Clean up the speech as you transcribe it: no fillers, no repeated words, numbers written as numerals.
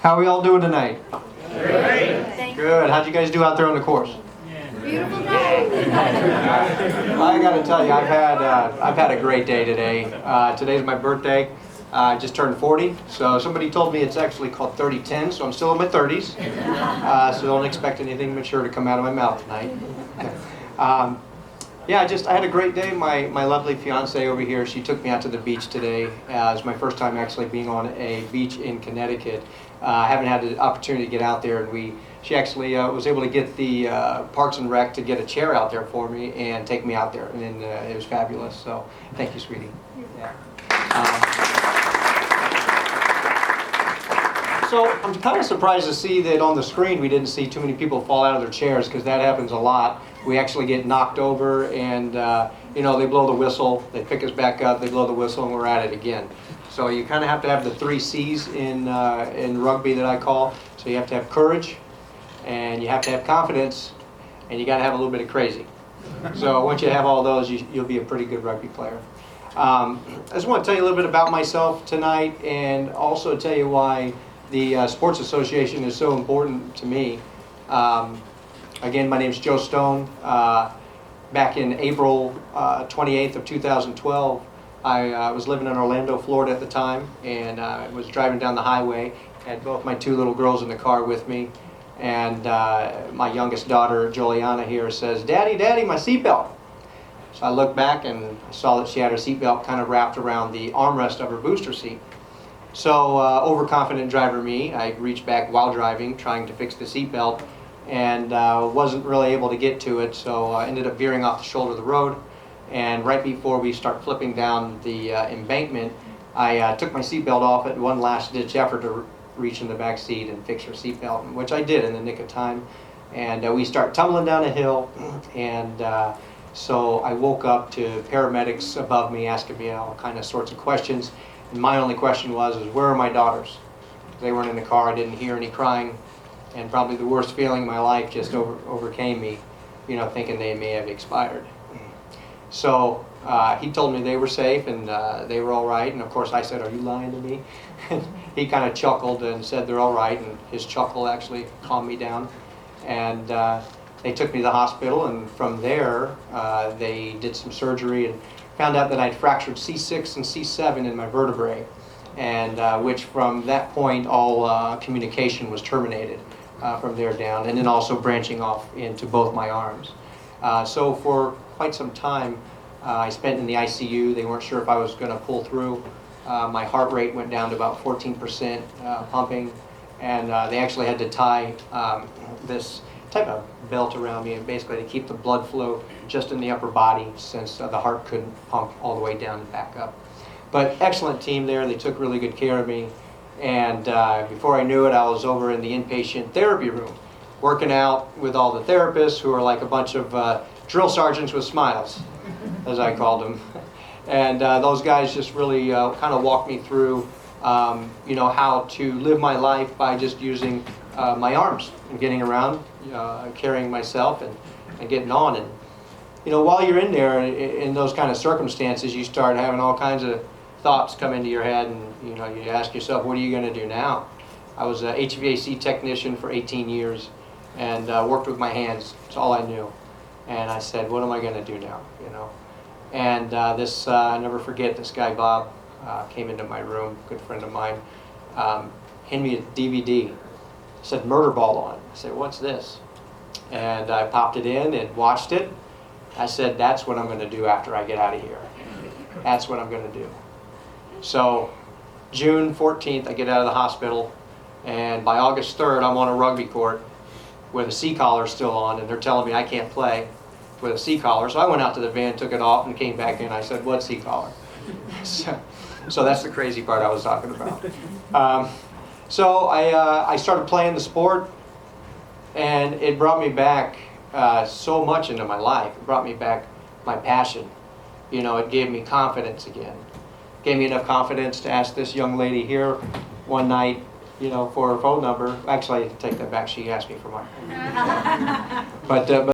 How are we all doing tonight? Great. Good. How'd you guys do out there on the course? Beautiful day. I got to tell you, I've had a great day today. Today's my birthday. I just turned 40, so somebody told me it's actually called 30-10, so I'm still in my 30s. So don't expect anything mature to come out of my mouth tonight. Yeah, I had a great day. My lovely fiance over here, she took me out to the beach today. It was my first time actually being on a beach in Connecticut. I haven't had the opportunity to get out there, and she actually was able to get the Parks and Rec to get a chair out there for me and take me out there, and it was fabulous. So thank you, sweetie. Yeah. So I'm kind of surprised to see that on the screen we didn't see too many people fall out of their chairs, because that happens a lot. We actually get knocked over, and you know, they blow the whistle, they pick us back up, they blow the whistle, and we're at it again. So you kind of have to have the 3 C's in rugby that I call. So you have to have courage, and you have to have confidence, and you got to have a little bit of crazy. So once you have all those, you'll be a pretty good rugby player. I just want to tell you a little bit about myself tonight, and also tell you why the Sports Association is so important to me. Again, my name's Joe Stone. Back in April 28th of 2012, I was living in Orlando, Florida at the time, and I was driving down the highway. Had both my 2 little girls in the car with me, and my youngest daughter, Joly here, says, "Daddy, Daddy, my seatbelt." So I looked back and I saw that she had her seatbelt kind of wrapped around the armrest of her booster seat. So overconfident driver me, I reached back while driving, trying to fix the seatbelt, and wasn't really able to get to it, so I ended up veering off the shoulder of the road. And right before we start flipping down the embankment, I took my seatbelt off at one last ditch effort to reach in the back seat and fix her seatbelt, which I did in the nick of time. And we start tumbling down a hill, and so I woke up to paramedics above me asking me all kind of sorts of questions. And my only question was, where are my daughters? They weren't in the car, I didn't hear any crying, and probably the worst feeling in my life just overcame me, you know, thinking they may have expired. So he told me they were safe and they were all right, and of course I said, "Are you lying to me?" And he kind of chuckled and said they're all right, and his chuckle actually calmed me down. And they took me to the hospital, and from there they did some surgery and found out that I'd fractured C6 and C7 in my vertebrae, and which from that point all communication was terminated from there down, and then also branching off into both my arms. So for quite some time I spent in the ICU. They weren't sure if I was going to pull through. My heart rate went down to about 14% pumping, and they actually had to tie this type of belt around me, and basically to keep the blood flow just in the upper body, since the heart couldn't pump all the way down and back up. But excellent team there. They took really good care of me, and before I knew it, I was over in the inpatient therapy room working out with all the therapists, who are like a bunch of drill sergeants with smiles, as I called them. And those guys just really kind of walked me through you know, how to live my life by just using my arms and getting around, carrying myself and getting on. And you know, while you're in there in those kind of circumstances, you start having all kinds of thoughts come into your head, and you know, you ask yourself, what are you going to do now? I was a HVAC technician for 18 years and worked with my hands. That's all I knew. And I said, what am I going to do now? You know. And I never forget, this guy Bob came into my room, good friend of mine, handed me a DVD. It said Murder Ball on it. I said, what's this? And I popped it in and watched it. I said, that's what I'm going to do after I get out of here. That's what I'm going to do. So June 14th, I get out of the hospital, and by August 3rd, I'm on a rugby court with a C-collar still on, and they're telling me I can't play with a C-collar. So I went out to the van, took it off, and came back in. I said, what C-collar? So that's the crazy part I was talking about. So I started playing the sport, and it brought me back so much into my life. It brought me back my passion. You know, it gave me confidence again. It gave me enough confidence to ask this young lady here one night, you know, for her phone number. Actually, I take that back. She asked me for mine. But